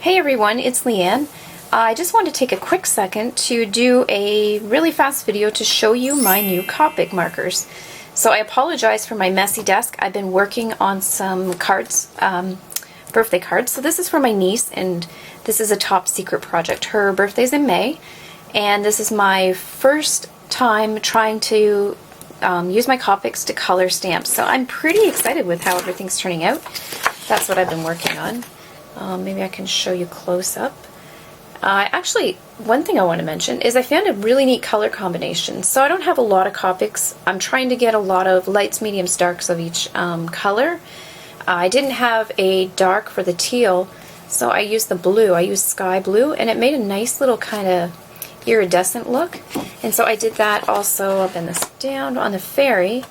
Hey everyone, it's Leanne. I just wanted to take a quick second to do a really fast video to show you my new Copic markers. So I apologize for my messy desk. I've been working on some cards, birthday cards. So this is for my niece, and this is a top secret project. Her birthday's in May, and this is my first time trying to use my Copics to color stamps. So I'm pretty excited with how everything's turning out. That's what I've been working on. Maybe I can show you close up. Actually, one thing I want to mention is I found a really neat color combination. So I don't have a lot of Copics. I'm trying to get a lot of lights, mediums, darks of each color. I didn't have a dark for the teal, so I used the blue. I used sky blue, and it made a nice little kind of iridescent look. And so I did that also up in this down on the fairy,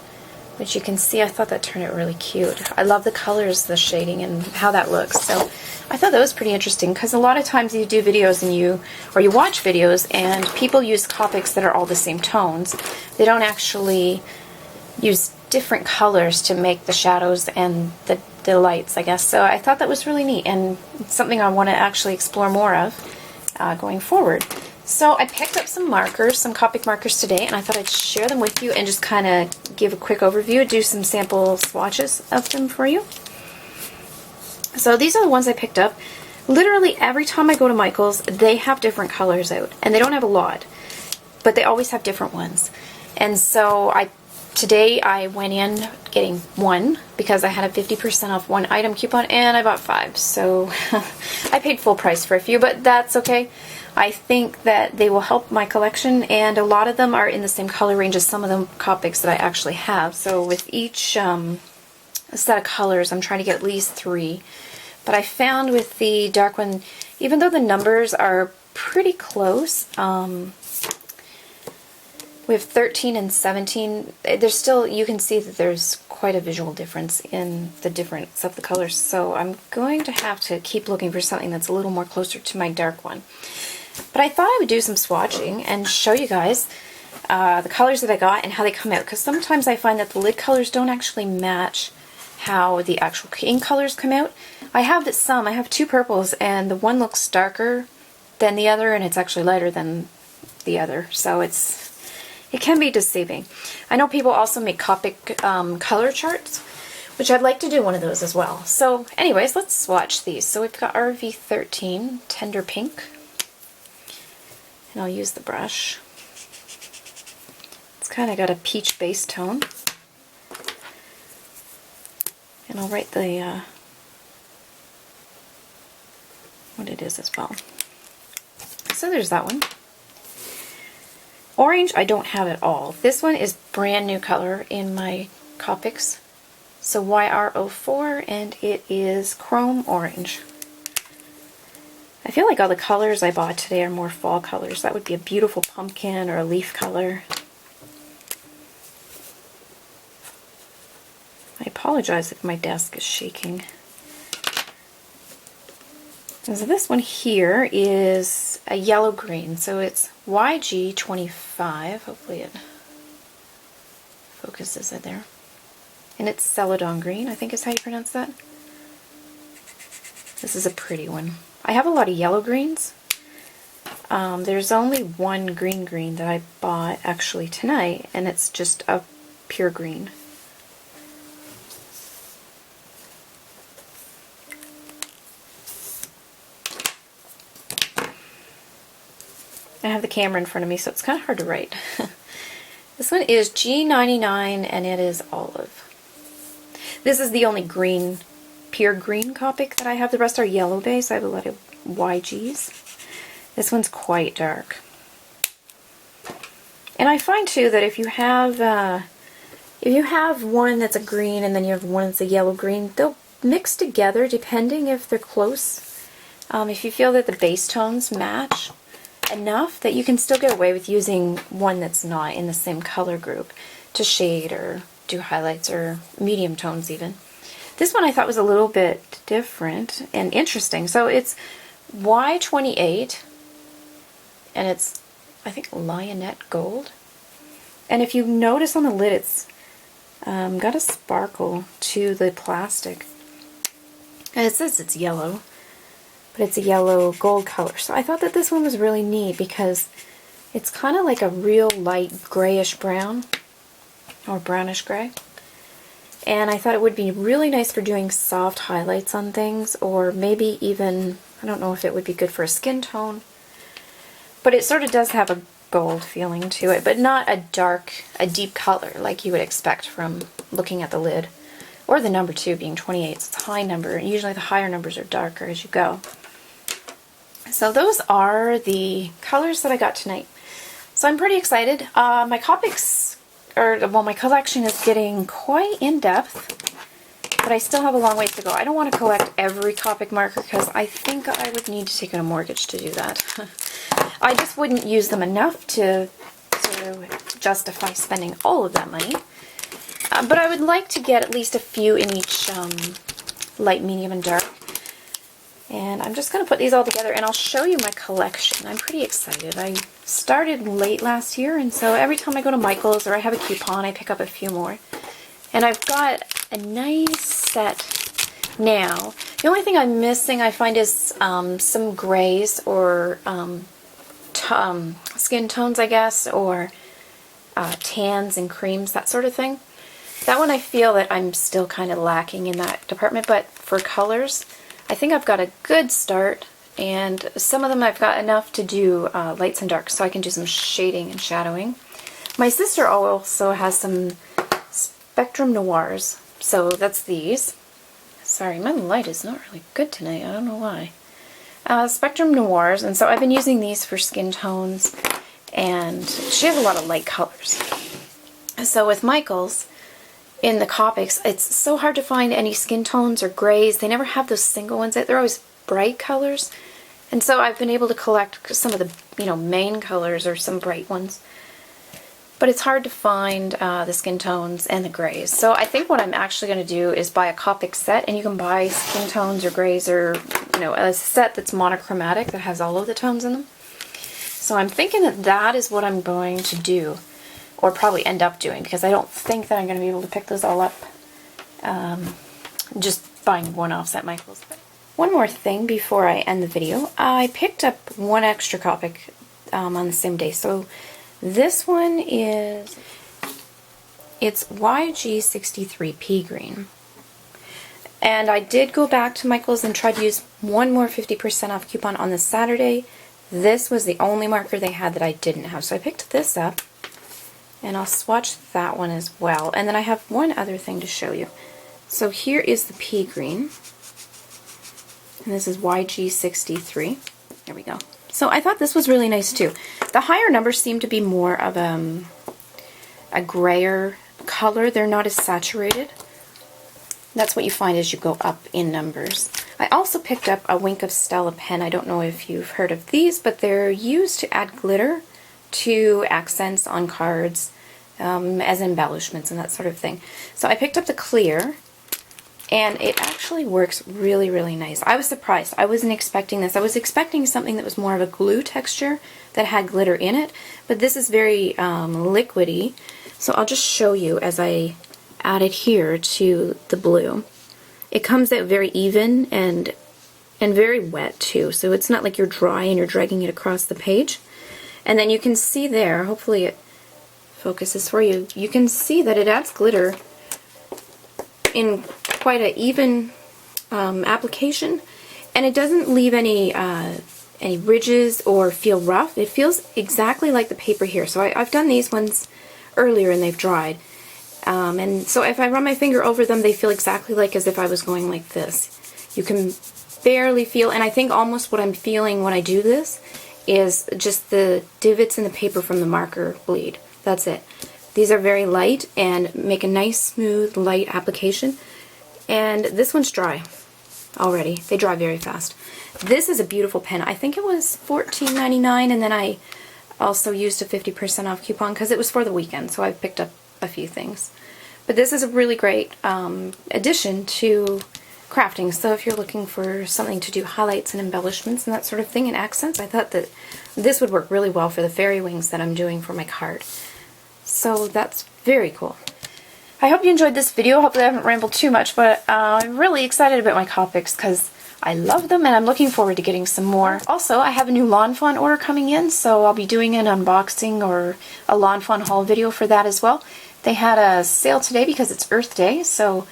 which you can see. I thought that turned out really cute. I love the colors, the shading, and how that looks. So I thought that was pretty interesting, because a lot of times you do videos and you watch videos and people use Copics that are all the same tones. They don't actually use different colors to make the shadows and the lights, I guess. So I thought that was really neat, and it's something I want to actually explore more of going forward. So I picked up some markers, some Copic markers today, and I thought I'd share them with you and just kind of give a quick overview, do some sample swatches of them for you. So these are the ones I picked up. Literally every time I go to Michael's, they have different colors out, and they don't have a lot, but they always have different ones. And so today I went in getting one because I had a 50% off one item coupon, and I bought 5. So I paid full price for a few, but that's okay. I think that they will help my collection, and a lot of them are in the same color range as some of the Copics that I actually have. So with each set of colors, I'm trying to get at least 3. But I found with the dark one, even though the numbers are pretty close, with 13 and 17, there's still, you can see that there's quite a visual difference in the difference of the colors. So I'm going to have to keep looking for something that's a little more closer to my dark one. But I thought I would do some swatching and show you guys the colors that I got and how they come out, because sometimes I find that the lid colors don't actually match how the actual ink colors come out. I have 2 purples, and the one looks darker than the other, and it's actually lighter than the other, so it can be deceiving. I know people also make Copic color charts, which I'd like to do one of those as well. So anyways, let's swatch these. So we've got RV13 Tender Pink, and I'll use the brush. It's kind of got a peach base tone. And I'll write the what it is as well. So there's that one. Orange, I don't have at all. This one is brand new color in my Copics. So YR04, and it is Chrome Orange. I feel like all the colors I bought today are more fall colors. That would be a beautiful pumpkin or a leaf color. I apologize if my desk is shaking. And so this one here is a yellow green, so it's YG25. Hopefully it focuses in there. And it's Celadon Green, I think is how you pronounce that. This is a pretty one. I have a lot of yellow greens. There's only one green that I bought actually tonight, and it's just a pure green. I have the camera in front of me, so it's kind of hard to write. This one is G99, and it is olive. This is the only green, pure green Copic that I have. The rest are yellow base. I have a lot of YGs. This one's quite dark. And I find too that if you have one that's a green and then you have one that's a yellow green, they'll mix together depending if they're close. If you feel that the base tones match enough, that you can still get away with using one that's not in the same color group to shade or do highlights or medium tones even. This one I thought was a little bit different and interesting. So it's Y28, and it's, I think, Lionette Gold. And if you notice on the lid, it's got a sparkle to the plastic. And it says it's yellow. but it's a yellow gold color. So I thought that this one was really neat because it's kind of like a real light grayish brown, or brownish gray. And I thought it would be really nice for doing soft highlights on things, or maybe even, I don't know if it would be good for a skin tone, but it sort of does have a gold feeling to it, but not a deep color like you would expect from looking at the lid. Or the number 2 being 28, so it's a high number, and usually the higher numbers are darker as you go. So those are the colors that I got tonight. So I'm pretty excited. My Copics, my collection is getting quite in-depth, but I still have a long ways to go. I don't want to collect every Copic marker because I think I would need to take out a mortgage to do that. I just wouldn't use them enough to justify spending all of that money. But I would like to get at least a few in each light, medium, and dark. And I'm just going to put these all together and I'll show you my collection. I'm pretty excited. I started late last year, and so every time I go to Michael's or I have a coupon, I pick up a few more. And I've got a nice set now. The only thing I'm missing, I find, is some grays or skin tones, I guess, or tans and creams, that sort of thing. That one I feel that I'm still kind of lacking in that department, but for colors, I think I've got a good start, and some of them I've got enough to do lights and darks, so I can do some shading and shadowing. My sister also has some Spectrum Noirs, so that's these. Sorry, my light is not really good tonight, I don't know why. Spectrum Noirs, and so I've been using these for skin tones, and she has a lot of light colors. So with Michael's, in the Copics, it's so hard to find any skin tones or grays. They never have those single ones. They're always bright colors. And so I've been able to collect some of the, main colors or some bright ones. But it's hard to find the skin tones and the grays. So I think what I'm actually going to do is buy a Copic set, and you can buy skin tones or grays or, a set that's monochromatic that has all of the tones in them. So I'm thinking that that is what I'm going to do. Or probably end up doing, because I don't think that I'm going to be able to pick those all up just buying one offs at Michael's. One more thing before I end the video. I picked up one extra Copic on the same day. So this one it's YG63 Pea Green. And I did go back to Michael's and try to use one more 50% off coupon on the Saturday. This was the only marker they had that I didn't have. So I picked this up. And I'll swatch that one as well. And then I have one other thing to show you. So here is the pea green. And this is YG63. There we go. So I thought this was really nice too. The higher numbers seem to be more of a grayer color. They're not as saturated. That's what you find as you go up in numbers. I also picked up a wink of Stella Pen. I don't know if you've heard of these, but they're used to add glitter to accents on cards as embellishments and that sort of thing. So I picked up the clear, and it actually works really, really nice. I was surprised. I wasn't expecting this. I was expecting something that was more of a glue texture that had glitter in it, but this is very liquidy. So I'll just show you as I add it here to the blue. It comes out very even and very wet too, so it's not like you're dry and you're dragging it across the page. And then you can see there, hopefully it focuses for you, you can see that it adds glitter in quite an even application, and it doesn't leave any ridges or feel rough. It feels exactly like the paper here. So I've done these ones earlier and they've dried. And so if I run my finger over them, they feel exactly like as if I was going like this. You can barely feel, and I think almost what I'm feeling when I do this is just the divots in the paper from the marker bleed. That's it. These are very light and make a nice, smooth, light application. And this one's dry already. They dry very fast. This is a beautiful pen. I think it was $14.99, and then I also used a 50% off coupon because it was for the weekend, so I picked up a few things. But this is a really great addition to crafting. So if you're looking for something to do highlights and embellishments and that sort of thing and accents, I thought that this would work really well for the fairy wings that I'm doing for my card. So that's very cool. I hope you enjoyed this video. Hopefully I haven't rambled too much, but I'm really excited about my Copics because I love them, and I'm looking forward to getting some more. Also, I have a new lawn fawn order coming in, so I'll be doing an unboxing or a lawn fawn haul video for that as well. They had a sale today because it's Earth Day, so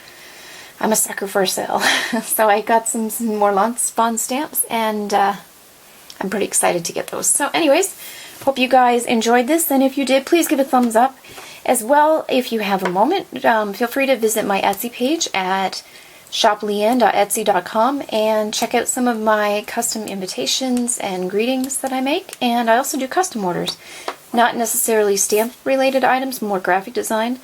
I'm a sucker for a sale. So I got some more lawn fawn stamps, and I'm pretty excited to get those. So anyways, hope you guys enjoyed this, and if you did, please give a thumbs up. As well, if you have a moment, feel free to visit my Etsy page at shopleanne.etsy.com and check out some of my custom invitations and greetings that I make. And I also do custom orders, not necessarily stamp related items, more graphic design.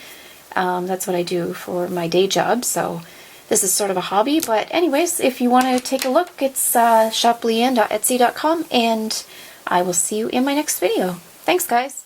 That's what I do for my day job, so this is sort of a hobby. But anyways, if you want to take a look, it's shopleanne.etsy.com, and I will see you in my next video. Thanks, guys.